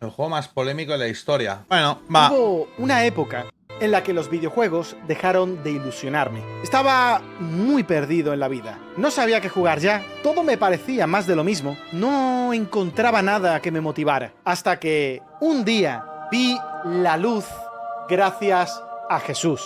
El juego más polémico de la historia. Bueno, va. Hubo una época en la que los videojuegos dejaron de ilusionarme. Estaba muy perdido en la vida. No sabía qué jugar ya. Todo me parecía más de lo mismo. No encontraba nada que me motivara. Hasta que un día vi la luz gracias a Jesús.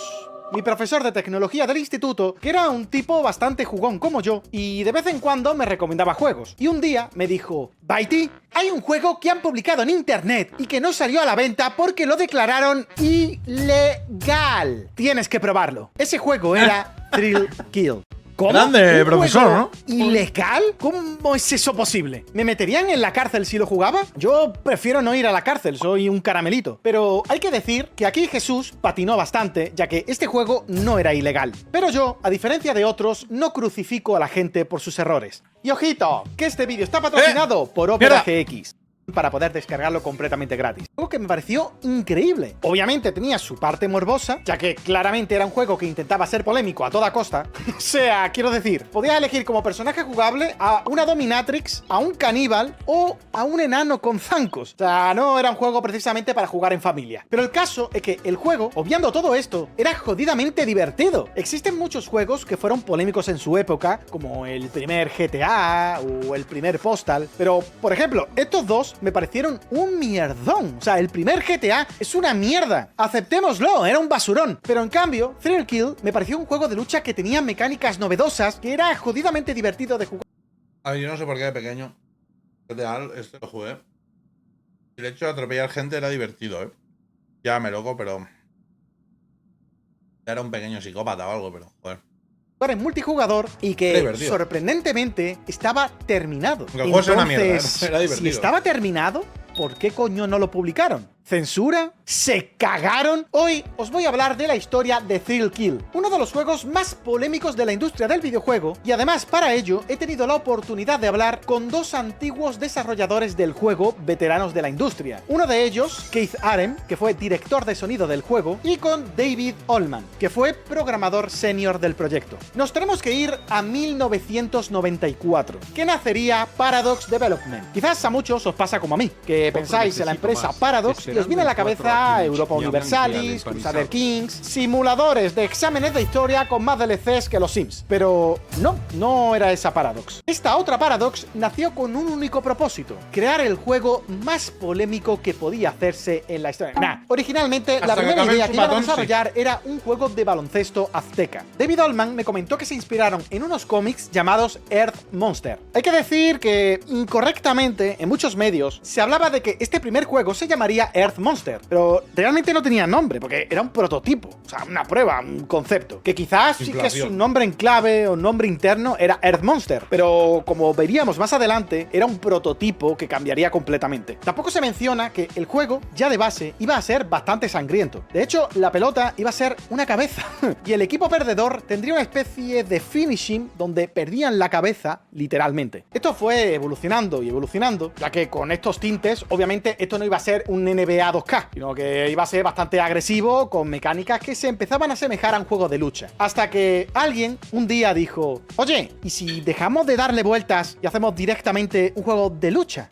Mi profesor de tecnología del instituto, que era un tipo bastante jugón como yo, y de vez en cuando me recomendaba juegos. Y un día me dijo: Baiti, hay un juego que han publicado en internet y que no salió a la venta porque lo declararon ilegal. Tienes que probarlo. Ese juego era Thrill Kill. ¿Cómo? Grande, ¿Un profesor, juego ¿no? ¿Ilegal? ¿Cómo es eso posible? ¿Me meterían en la cárcel si lo jugaba? Yo prefiero no ir a la cárcel, soy un caramelito. Pero hay que decir que aquí Jesús patinó bastante, ya que este juego no era ilegal. Pero yo, a diferencia de otros, no crucifico a la gente por sus errores. Y ojito, que este vídeo está patrocinado por Opera GX. Para poder descargarlo completamente gratis. Algo que me pareció increíble. Obviamente tenía su parte morbosa, ya que claramente era un juego que intentaba ser polémico a toda costa. O sea, quiero decir, podías elegir como personaje jugable a una dominatrix, a un caníbal o a un enano con zancos. O sea, no era un juego precisamente para jugar en familia. Pero el caso es que el juego, obviando todo esto, era jodidamente divertido. Existen muchos juegos que fueron polémicos en su época, como el primer GTA o el primer Postal. Pero, por ejemplo, estos dos me parecieron un mierdón. O sea, el primer GTA es una mierda. Aceptémoslo, era un basurón. Pero en cambio, Thrill Kill me pareció un juego de lucha que tenía mecánicas novedosas, que era jodidamente divertido de jugar. A ver, yo no sé por qué de pequeño. Este lo jugué. El hecho de atropellar gente era divertido, ¿eh? Ya me loco, pero. Era un pequeño psicópata o algo, pero. Joder. En multijugador y que sorprendentemente estaba terminado. Aunque el juego sea una mierda, era divertido. Si estaba terminado, ¿por qué coño no lo publicaron? ¿Censura? ¿Se cagaron? Hoy os voy a hablar de la historia de Thrill Kill, uno de los juegos más polémicos de la industria del videojuego, y además para ello he tenido la oportunidad de hablar con dos antiguos desarrolladores del juego, veteranos de la industria. Uno de ellos, Keith Arem, que fue director de sonido del juego, y con David Allman, que fue programador senior del proyecto. Nos tenemos que ir a 1994, que nacería Paradox Development. Quizás a muchos os pasa como a mí, que pensáis en la empresa Paradox y os viene a la cabeza Europa Universalis, Crusader Kings, simuladores de exámenes de historia con más DLCs que los Sims. Pero no era esa Paradox. Esta otra Paradox nació con un único propósito: crear el juego más polémico que podía hacerse en la historia. Originalmente la primera idea que iban a desarrollar era un juego de baloncesto azteca. David Allman me comentó que se inspiraron en unos cómics llamados Earth Monster. Hay que decir que incorrectamente en muchos medios se hablaba de que este primer juego se llamaría Earth Monster, pero realmente no tenía nombre porque era un prototipo, o sea, una prueba, un concepto, que quizás sí que su nombre en clave o nombre interno era Earth Monster, pero como veríamos más adelante, era un prototipo que cambiaría completamente. Tampoco se menciona que el juego ya de base iba a ser bastante sangriento. De hecho, la pelota iba a ser una cabeza y el equipo perdedor tendría una especie de finishing donde perdían la cabeza literalmente. Esto fue evolucionando y evolucionando, ya que con estos tintes, obviamente esto no iba a ser un NBA 2K, sino que iba a ser bastante agresivo, con mecánicas que se empezaban a asemejar a un juego de lucha. Hasta que alguien un día dijo: oye, ¿y si dejamos de darle vueltas y hacemos directamente un juego de lucha?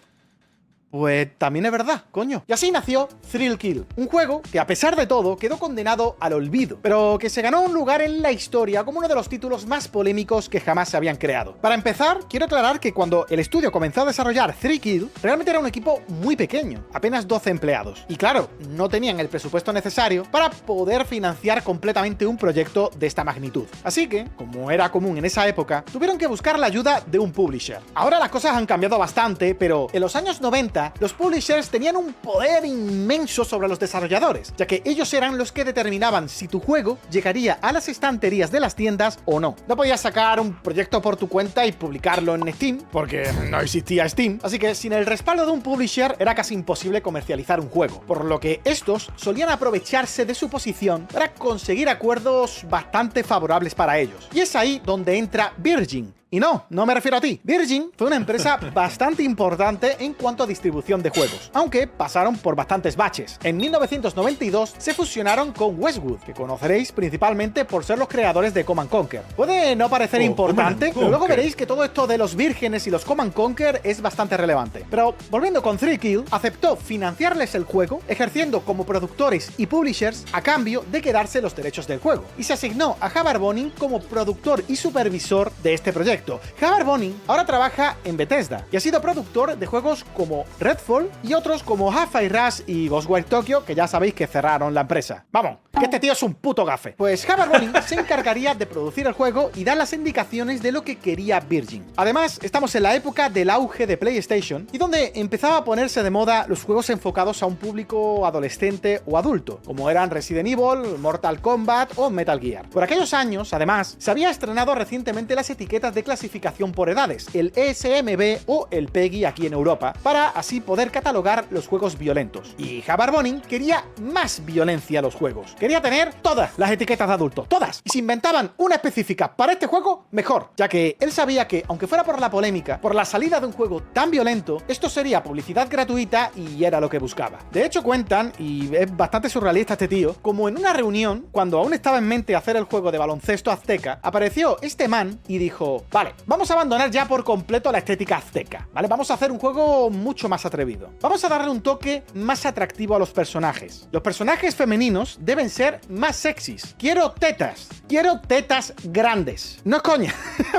Pues también es verdad, coño. Y así nació Thrill Kill, un juego que a pesar de todo quedó condenado al olvido, pero que se ganó un lugar en la historia como uno de los títulos más polémicos que jamás se habían creado. Para empezar, quiero aclarar que cuando el estudio comenzó a desarrollar Thrill Kill, realmente era un equipo muy pequeño, apenas 12 empleados. Y claro, no tenían el presupuesto necesario para poder financiar completamente un proyecto de esta magnitud. Así que, como era común en esa época, tuvieron que buscar la ayuda de un publisher. Ahora las cosas han cambiado bastante, pero en los años 90 los publishers tenían un poder inmenso sobre los desarrolladores, ya que ellos eran los que determinaban si tu juego llegaría a las estanterías de las tiendas o no. No podías sacar un proyecto por tu cuenta y publicarlo en Steam, porque no existía Steam, así que sin el respaldo de un publisher era casi imposible comercializar un juego, por lo que estos solían aprovecharse de su posición para conseguir acuerdos bastante favorables para ellos. Y es ahí donde entra Virgin, Y no me refiero a ti. Virgin fue una empresa bastante importante en cuanto a distribución de juegos, aunque pasaron por bastantes baches. En 1992 se fusionaron con Westwood, que conoceréis principalmente por ser los creadores de Command Conquer. Puede no parecer importante, pero luego veréis que todo esto de los vírgenes y los Command Conquer es bastante relevante. Pero volviendo con Thrill aceptó financiarles el juego, ejerciendo como productores y publishers a cambio de quedarse los derechos del juego, y se asignó a Havar Bonin como productor y supervisor de este proyecto. Havar Bonin ahora trabaja en Bethesda y ha sido productor de juegos como Redfall y otros como Half-Life Rush y Ghostwire Tokyo, que ya sabéis que cerraron la empresa. Vamos, que este tío es un puto gafe. Pues Havar Bonin se encargaría de producir el juego y dar las indicaciones de lo que quería Virgin. Además, estamos en la época del auge de PlayStation y donde empezaba a ponerse de moda los juegos enfocados a un público adolescente o adulto, como eran Resident Evil, Mortal Kombat o Metal Gear. Por aquellos años, además, se había estrenado recientemente las etiquetas de clasificación por edades, el ESMB o el PEGI aquí en Europa, para así poder catalogar los juegos violentos. Y Havar Bonin quería más violencia a los juegos. Quería tener todas las etiquetas de adulto, todas. Y si inventaban una específica para este juego, mejor, ya que él sabía que, aunque fuera por la polémica, por la salida de un juego tan violento, esto sería publicidad gratuita y era lo que buscaba. De hecho, cuentan, y es bastante surrealista este tío, como en una reunión, cuando aún estaba en mente hacer el juego de baloncesto azteca, apareció este man y dijo: vale, vamos a abandonar ya por completo la estética azteca, ¿vale? Vamos a hacer un juego mucho más atrevido. Vamos a darle un toque más atractivo a los personajes. Los personajes femeninos deben ser más sexys. Quiero tetas grandes. No es coña.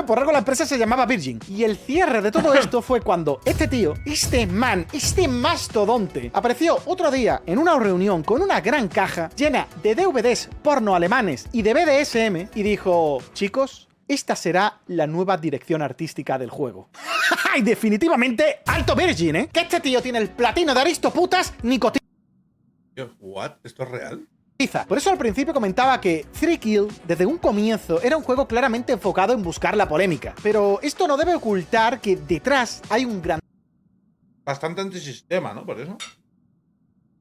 Por algo la empresa se llamaba Virgin. Y el cierre de todo esto fue cuando este tío, este mastodonte, apareció otro día en una reunión con una gran caja llena de DVDs porno alemanes y de BDSM y dijo: chicos, esta será la nueva dirección artística del juego. Y definitivamente, alto Virgin, ¿eh? Que este tío tiene el platino de Aristoputas nicotina. ¿What? ¿Esto es real? Por eso al principio comentaba que Thrill desde un comienzo era un juego claramente enfocado en buscar la polémica, pero esto no debe ocultar que detrás hay un Bastante antisistema, ¿no? Por eso.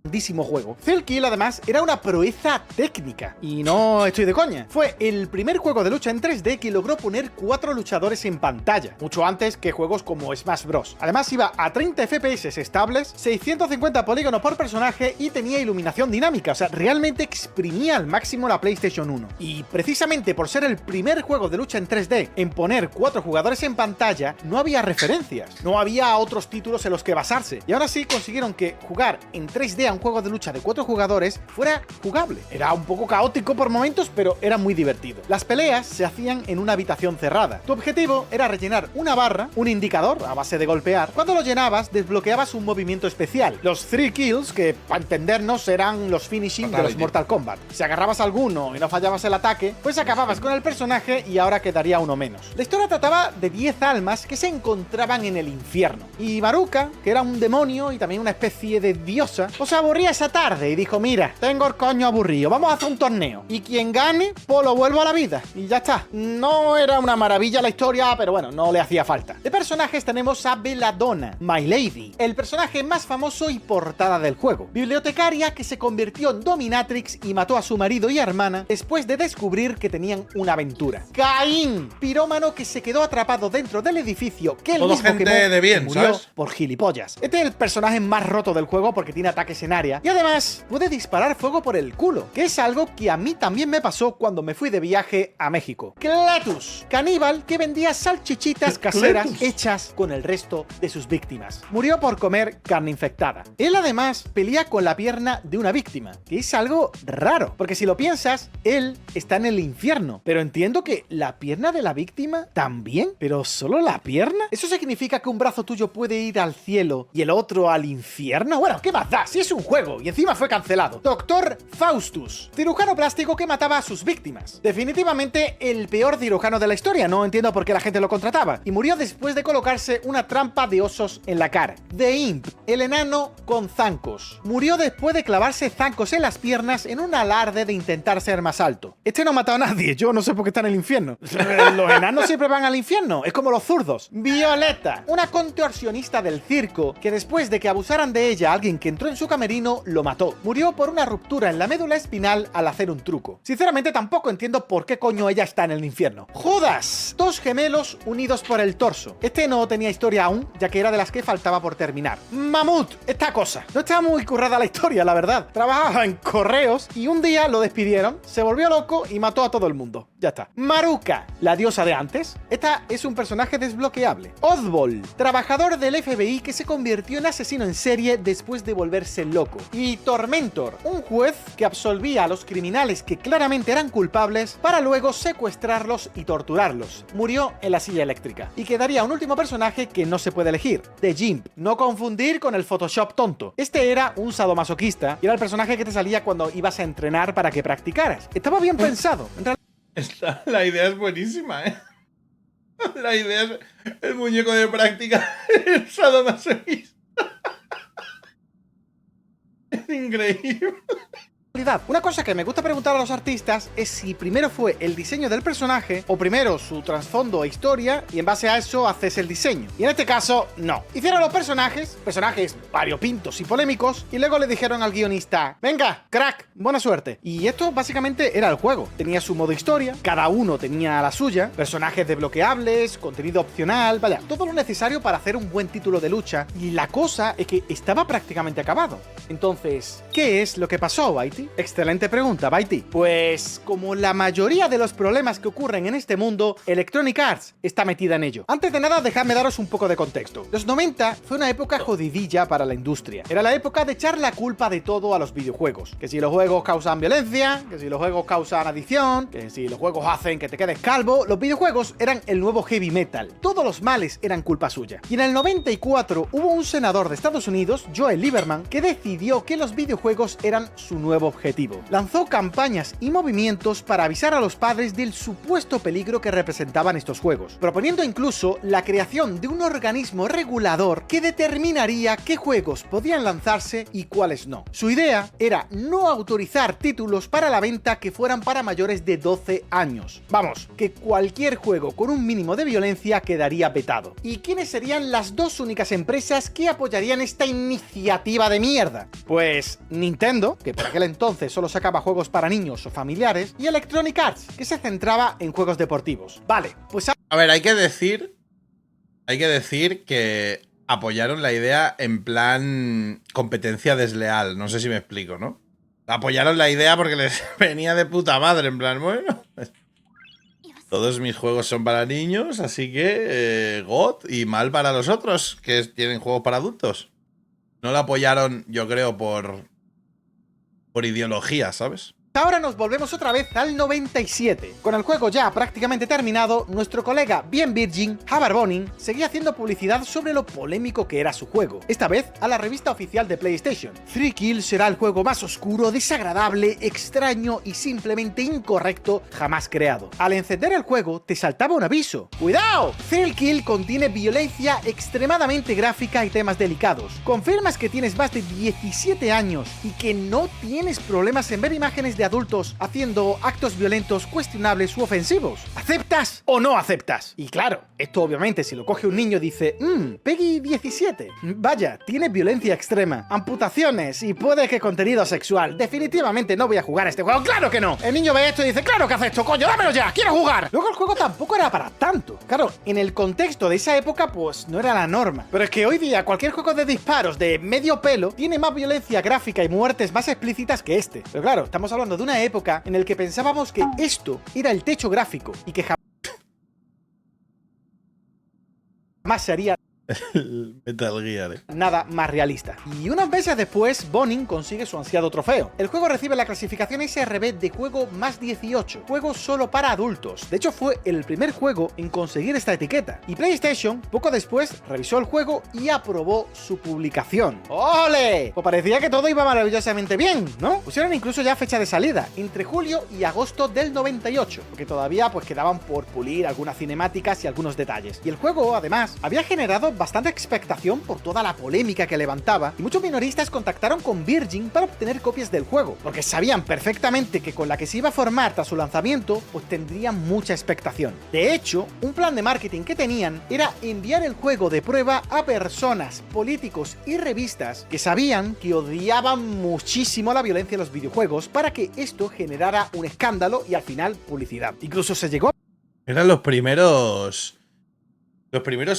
grandísimo juego. Thrill además era una proeza técnica, y no estoy de coña. Fue el primer juego de lucha en 3D que logró poner 4 luchadores en pantalla, mucho antes que juegos como Smash Bros. Además iba a 30 FPS estables, 650 polígonos por personaje y tenía iluminación dinámica, o sea, realmente exprimía al máximo la PlayStation 1. Y precisamente por ser el primer juego de lucha en 3D en poner 4 jugadores en pantalla, no había referencias, no había otros títulos en los que basarse, y ahora sí consiguieron que jugar en 3D a un juego de lucha de 4 jugadores fuera jugable. Era un poco caótico por momentos, pero era muy divertido. Las peleas se hacían en una habitación cerrada. Tu objetivo era rellenar una barra, un indicador a base de golpear. Cuando lo llenabas, desbloqueabas un movimiento especial. Los 3 kills, que para entendernos eran los finishing de los Mortal Kombat. Si agarrabas alguno y no fallabas el ataque, pues acababas con el personaje y ahora quedaría uno menos. La historia trataba de 10 almas que se encontraban en el infierno. Y Maruka, que era un demonio y también una especie de diosa, os aburría esa tarde y dijo: mira, tengo el coño aburrido, vamos a hacer un torneo y quien gane, pues lo vuelvo a la vida y ya está. No era una maravilla la historia, pero bueno, no le hacía falta. De personajes tenemos a Belladonna, My Lady, el personaje más famoso y portada del juego, bibliotecaria que se convirtió en dominatrix y mató a su marido y hermana después de descubrir que tenían una aventura. Caín, pirómano que se quedó atrapado dentro del edificio que él mismo quemó de bien, y murió ¿sabes? por gilipollas. Este es el personaje más roto del juego porque tiene ataques en área y además puede disparar fuego por el culo, que es algo que a mí también me pasó cuando me fui de viaje a México. Cletus, caníbal que vendía salchichitas caseras hechas con el resto de sus víctimas. Murió por comer carne infectada. Él además pelea con la pierna de una víctima, que es algo raro, porque si lo piensas, él está en el infierno, pero entiendo que la pierna de la víctima también, pero solo la pierna. ¿Eso significa que un brazo tuyo puede ir al cielo y el otro al infierno? Bueno, ¿qué más da? Si es un juego y encima fue cancelado. Doctor Faustus, cirujano plástico que mataba a sus víctimas. Definitivamente el peor cirujano de la historia, no entiendo por qué la gente lo contrataba. Y murió después de colocarse una trampa de osos en la cara. The Imp, el enano con zancos. Murió después de clavarse zancos en las piernas en un alarde de intentar ser más alto. Este no ha matado a nadie, yo no sé por qué está en el infierno. Los enanos siempre van al infierno, es como los zurdos. Violeta, una contorsionista del circo que después de que abusaran de ella alguien que entró en su camerino submarino lo mató. Murió por una ruptura en la médula espinal al hacer un truco. Sinceramente tampoco entiendo por qué coño ella está en el infierno. ¡Judas! Dos gemelos unidos por el torso. Este no tenía historia aún, ya que era de las que faltaba por terminar. Mamut, esta cosa. No estaba muy currada la historia, la verdad. Trabajaba en correos y un día lo despidieron, se volvió loco y mató a todo el mundo. Ya está. Maruka, la diosa de antes. Esta es un personaje desbloqueable. Oddball, trabajador del FBI que se convirtió en asesino en serie después de volverse loco. Y Tormentor, un juez que absolvía a los criminales que claramente eran culpables para luego secuestrarlos y torturarlos. Murió en la silla eléctrica. Y quedaría un último personaje que no se puede elegir, The Gimp. No confundir con el Photoshop tonto. Este era un sadomasoquista y era el personaje que te salía cuando ibas a entrenar para que practicaras. Estaba bien pensado. La idea es buenísima, ¿eh? La idea es el muñeco de práctica, el sadomasoquista. Es increíble. Una cosa que me gusta preguntar a los artistas es si primero fue el diseño del personaje o primero su trasfondo e historia y en base a eso haces el diseño. Y en este caso, no. Hicieron los personajes variopintos y polémicos y luego le dijeron al guionista: venga, crack, buena suerte. Y esto básicamente era el juego. Tenía su modo historia, cada uno tenía la suya, personajes desbloqueables, contenido opcional, vaya, todo lo necesario para hacer un buen título de lucha. Y la cosa es que estaba prácticamente acabado. Entonces, ¿qué es lo que pasó, Baiti? Excelente pregunta, Baiti. Pues, como la mayoría de los problemas que ocurren en este mundo, Electronic Arts está metida en ello. Antes de nada, dejadme daros un poco de contexto. Los 90 fue una época jodidilla para la industria. Era la época de echar la culpa de todo a los videojuegos. Que si los juegos causan violencia, que si los juegos causan adicción, que si los juegos hacen que te quedes calvo, los videojuegos eran el nuevo heavy metal. Todos los males eran culpa suya. Y en el 94 hubo un senador de Estados Unidos, Joel Lieberman, que decidió que los videojuegos eran su nuevo objetivo. Lanzó campañas y movimientos para avisar a los padres del supuesto peligro que representaban estos juegos, proponiendo incluso la creación de un organismo regulador que determinaría qué juegos podían lanzarse y cuáles no. Su idea era no autorizar títulos para la venta que fueran para mayores de 12 años. Vamos, que cualquier juego con un mínimo de violencia quedaría vetado. ¿Y quiénes serían las dos únicas empresas que apoyarían esta iniciativa de mierda? Pues Nintendo, que por aquel entonces solo sacaba juegos para niños o familiares, y Electronic Arts, que se centraba en juegos deportivos. Vale, pues a ver, hay que decir que apoyaron la idea en plan competencia desleal, no sé si me explico, ¿no? Apoyaron la idea porque les venía de puta madre, en plan, bueno, todos mis juegos son para niños, así que God, y mal para los otros que tienen juegos para adultos. No lo apoyaron, yo creo, por ideología, ¿sabes? Ahora nos volvemos otra vez al 97. Con el juego ya prácticamente terminado, nuestro colega bien virgin, Havar Bonin, seguía haciendo publicidad sobre lo polémico que era su juego, esta vez a la revista oficial de PlayStation. Thrill Kill será el juego más oscuro, desagradable, extraño y simplemente incorrecto jamás creado. Al encender el juego, te saltaba un aviso. ¡Cuidado! Thrill Kill contiene violencia extremadamente gráfica y temas delicados. ¿Confirmas que tienes más de 17 años y que no tienes problemas en ver imágenes de adultos haciendo actos violentos cuestionables u ofensivos? ¿Aceptas o no aceptas? Y claro, esto obviamente si lo coge un niño dice, Peggy 17. Vaya, tiene violencia extrema, amputaciones y puede que contenido sexual. Definitivamente no voy a jugar a este juego. ¡Claro que no! El niño ve esto y dice, ¡claro que acepto, coño! ¡Dámelo ya! ¡Quiero jugar! Luego el juego tampoco era para tanto. Claro, en el contexto de esa época pues no era la norma. Pero es que hoy día cualquier juego de disparos de medio pelo tiene más violencia gráfica y muertes más explícitas que este. Pero claro, estamos hablando de una época en la que pensábamos que esto era el techo gráfico y que jamás se haría El Metal Gear, nada más realista. Y unos meses después, Bonin consigue su ansiado trofeo. El juego recibe la clasificación SRB de juego más 18, juego solo para adultos. De hecho, fue el primer juego en conseguir esta etiqueta. Y PlayStation, poco después, revisó el juego y aprobó su publicación. ¡Ole! Pues parecía que todo iba maravillosamente bien, ¿no? Pusieron incluso ya fecha de salida, entre julio y agosto del 98, porque todavía pues quedaban por pulir algunas cinemáticas y algunos detalles. Y el juego, además, había generado generó bastante expectación por toda la polémica que levantaba, y muchos minoristas contactaron con Virgin para obtener copias del juego, porque sabían perfectamente que con la que se iba a formar tras su lanzamiento, pues tendrían mucha expectación. De hecho, un plan de marketing que tenían era enviar el juego de prueba a personas, políticos y revistas que sabían que odiaban muchísimo la violencia en los videojuegos para que esto generara un escándalo y al final publicidad. Incluso se llegó a... Eran los primeros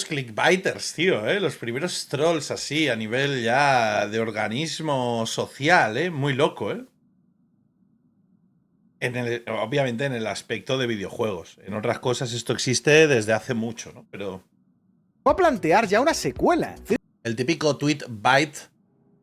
clickbaiters, tío, ¿eh? Los primeros trolls así, a nivel ya de organismo social, ¿eh? Muy loco, ¿eh? Obviamente en el aspecto de videojuegos. En otras cosas esto existe desde hace mucho, ¿no? Pero... a plantear ya una secuela. El típico tweet bite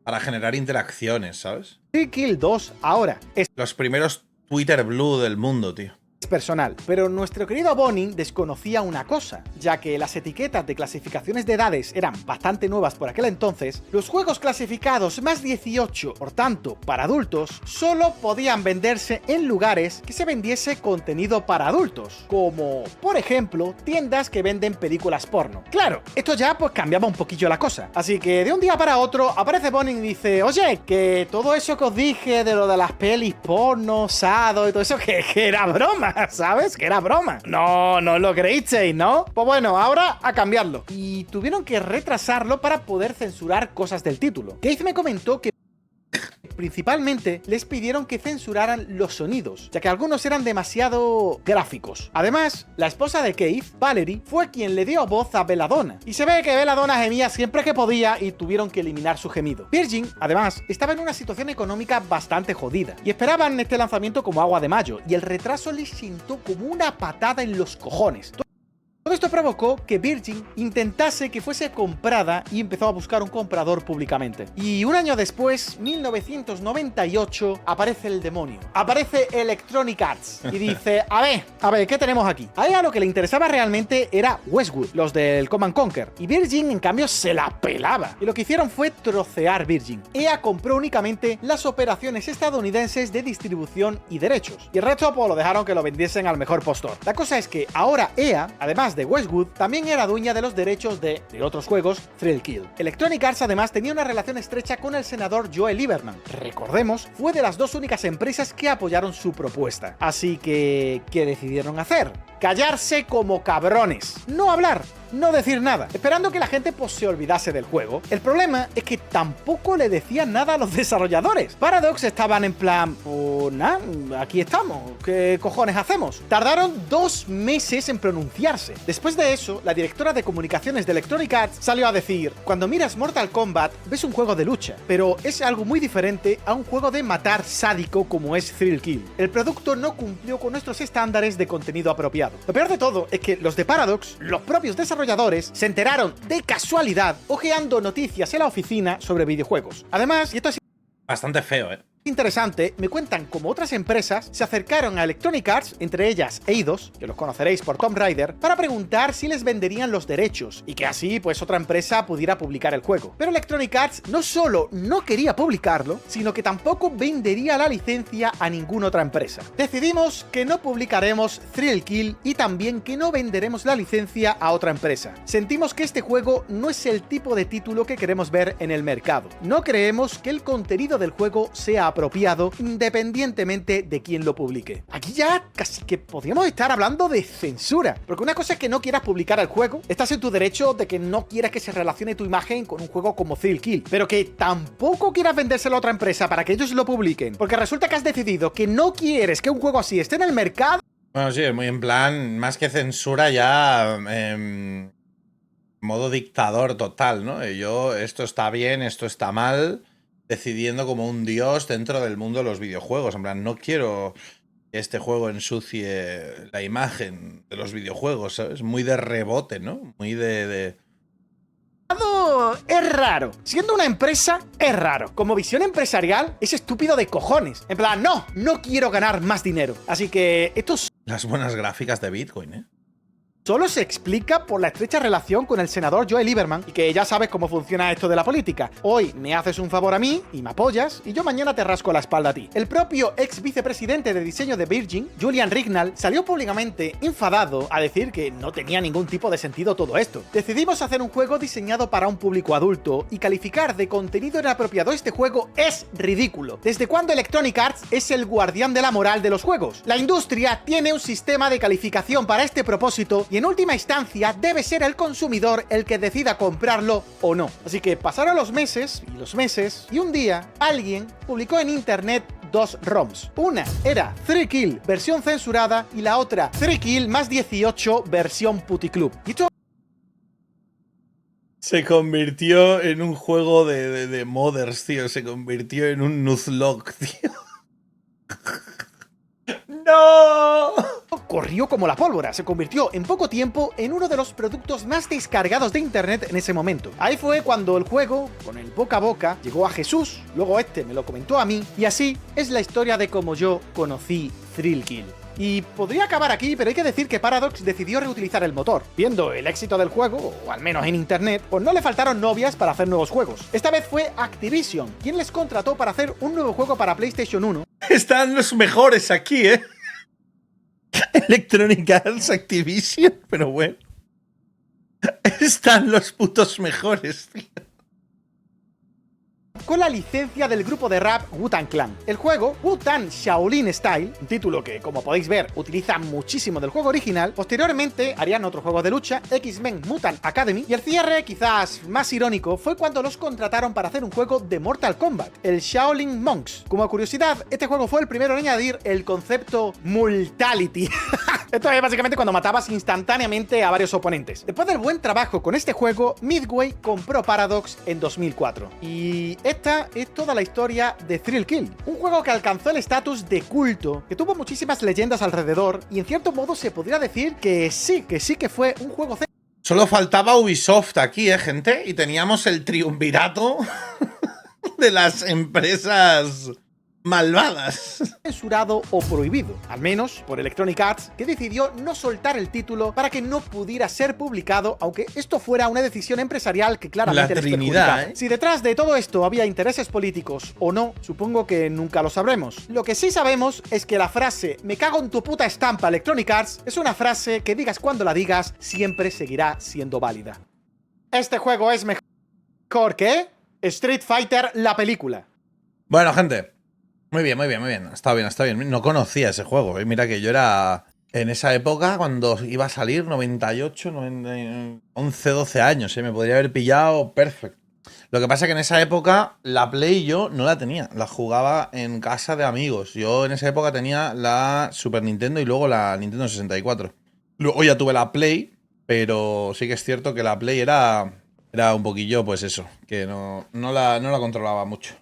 para generar interacciones, ¿sabes? Thrill Kill 2 ahora es Los primeros Twitter Blue del mundo, tío. personal, pero nuestro querido Bonin desconocía una cosa, ya que las etiquetas de clasificaciones de edades eran bastante nuevas por aquel entonces. Los juegos clasificados más 18, por tanto, para adultos, solo podían venderse en lugares que se vendiese contenido para adultos, como, por ejemplo, tiendas que venden películas porno. Claro, esto ya pues cambiaba un poquillo la cosa, así que de un día para otro aparece Bonin y dice: oye, que todo eso que os dije de lo de las pelis porno, sado y todo eso, que era broma, ¿sabes? Que era broma. No lo creísteis, ¿no? Pues bueno, ahora a cambiarlo. Y tuvieron que retrasarlo para poder censurar cosas del título. Keith me comentó que principalmente les pidieron que censuraran los sonidos, ya que algunos eran demasiado gráficos. Además, la esposa de Keith, Valerie, fue quien le dio voz a Belladonna, y se ve que Belladonna gemía siempre que podía y tuvieron que eliminar su gemido. Virgin, además, estaba en una situación económica bastante jodida, y esperaban este lanzamiento como agua de mayo, y el retraso les sentó como una patada en los cojones. Todo esto provocó que Virgin intentase que fuese comprada y empezó a buscar un comprador públicamente. Y un año después, 1998, aparece el demonio. Aparece Electronic Arts y dice: a ver, ¿qué tenemos aquí? A ella lo que le interesaba realmente era Westwood, los del Command Conquer. Y Virgin, en cambio, se la pelaba. Y lo que hicieron fue trocear Virgin. EA compró únicamente las operaciones estadounidenses de distribución y derechos. Y el resto, pues lo dejaron que lo vendiesen al mejor postor. La cosa es que ahora EA, además de Westwood, también era dueña de los derechos de otros juegos, Thrill Kill. Electronic Arts además tenía una relación estrecha con el senador Joel Lieberman. Recordemos, fue de las dos únicas empresas que apoyaron su propuesta. Así que, ¿qué decidieron hacer? Callarse como cabrones. No hablar. No decir nada, esperando que la gente pues se olvidase del juego. El problema es que tampoco le decían nada a los desarrolladores. Paradox estaban en plan: pues nada, aquí estamos, ¿qué cojones hacemos? Tardaron 2 meses en pronunciarse. Después de eso, la directora de comunicaciones de Electronic Arts salió a decir: cuando miras Mortal Kombat, ves un juego de lucha, pero es algo muy diferente a un juego de matar sádico como es Thrill Kill. El producto no cumplió con nuestros estándares de contenido apropiado. Lo peor de todo es que los de Paradox, los propios desarrolladores, se enteraron de casualidad ojeando noticias en la oficina sobre videojuegos. Además, y esto es bastante feo, ¿eh? interesante, me cuentan cómo otras empresas se acercaron a Electronic Arts, entre ellas Eidos, que los conoceréis por Tomb Raider, para preguntar si les venderían los derechos y que así pues otra empresa pudiera publicar el juego. Pero Electronic Arts no solo no quería publicarlo, sino que tampoco vendería la licencia a ninguna otra empresa. Decidimos que no publicaremos Thrill Kill y también que no venderemos la licencia a otra empresa. Sentimos que este juego no es el tipo de título que queremos ver en el mercado. No creemos que el contenido del juego sea apropiado independientemente de quién lo publique. Aquí ya casi que podríamos estar hablando de censura, porque una cosa es que no quieras publicar el juego, estás en tu derecho de que no quieras que se relacione tu imagen con un juego como Thrill Kill, pero que tampoco quieras vendérselo a otra empresa para que ellos lo publiquen, porque resulta que has decidido que no quieres que un juego así esté en el mercado. Bueno, sí, muy en plan, más que censura ya, modo dictador total, ¿no? Esto está bien, esto está mal, decidiendo como un dios dentro del mundo de los videojuegos. En plan, no quiero que este juego ensucie la imagen de los videojuegos, ¿sabes? Muy de rebote, ¿no? Muy de... Es raro. Siendo una empresa, es raro. Como visión empresarial, es estúpido de cojones. En plan, no quiero ganar más dinero. Así que estos... Las buenas gráficas de Bitcoin, ¿eh? solo se explica por la estrecha relación con el senador Joe Lieberman y que ya sabes cómo funciona esto de la política. Hoy me haces un favor a mí y me apoyas y yo mañana te rasco la espalda a ti. El propio ex vicepresidente de diseño de Virgin, Julian Rignall, salió públicamente enfadado a decir que no tenía ningún tipo de sentido todo esto. Decidimos hacer un juego diseñado para un público adulto y calificar de contenido inapropiado este juego es ridículo. ¿Desde cuándo Electronic Arts es el guardián de la moral de los juegos? La industria tiene un sistema de calificación para este propósito y en última instancia debe ser el consumidor el que decida comprarlo o no. Así que pasaron los meses y un día alguien publicó en internet dos ROMs. Una era 3Kill versión censurada y la otra 3Kill más 18 versión puticlub. Y esto se convirtió en un juego de modders, tío. Se convirtió en un Nuzlocke, tío. ¡No! Corrió como la pólvora, se convirtió en poco tiempo en uno de los productos más descargados de internet en ese momento. Ahí fue cuando el juego, con el boca a boca, llegó a Jesús, luego este me lo comentó a mí, y así es la historia de cómo yo conocí Thrill Kill. Y podría acabar aquí, pero hay que decir que Paradox decidió reutilizar el motor. Viendo el éxito del juego, o al menos en internet, pues no le faltaron novias para hacer nuevos juegos. Esta vez fue Activision, quien les contrató para hacer un nuevo juego para PlayStation 1. Están los mejores aquí, ¿eh? Electronic Arts, Activision, pero bueno. Están los putos mejores, tío. Con la licencia del grupo de rap Wu-Tang Clan. El juego, Wu-Tang Shaolin Style, un título que, como podéis ver, utiliza muchísimo del juego original. Posteriormente harían otros juegos de lucha, X-Men Mutant Academy, y el cierre, quizás más irónico, fue cuando los contrataron para hacer un juego de Mortal Kombat, el Shaolin Monks. Como curiosidad, este juego fue el primero en añadir el concepto Multality. Esto es básicamente cuando matabas instantáneamente a varios oponentes. Después del buen trabajo con este juego, Midway compró Paradox en 2004. Y esta es toda la historia de Thrill Kill, un juego que alcanzó el estatus de culto, que tuvo muchísimas leyendas alrededor, y en cierto modo se podría decir que sí que fue un juego. Solo faltaba Ubisoft aquí, gente, y teníamos el triunvirato de las empresas malvadas. Censurado o prohibido, al menos por Electronic Arts, que decidió no soltar el título para que no pudiera ser publicado, aunque esto fuera una decisión empresarial que claramente les perjudicaba. Si detrás de todo esto había intereses políticos o no, supongo que nunca lo sabremos. Lo que sí sabemos es que la frase "me cago en tu puta estampa Electronic Arts" es una frase que digas cuando la digas, siempre seguirá siendo válida. Este juego es mejor que Street Fighter la película. Bueno, gente, muy bien. Está bien. No conocía ese juego, ¿eh? Mira que yo era en esa época, cuando iba a salir, 98, 11, 12 años, ¿eh? Me podría haber pillado perfecto. Lo que pasa es que en esa época la Play yo no la tenía, la jugaba en casa de amigos. Yo en esa época tenía la Super Nintendo y luego la Nintendo 64. Luego ya tuve la Play, pero sí que es cierto que la Play era un poquillo, pues eso, que no la controlaba mucho.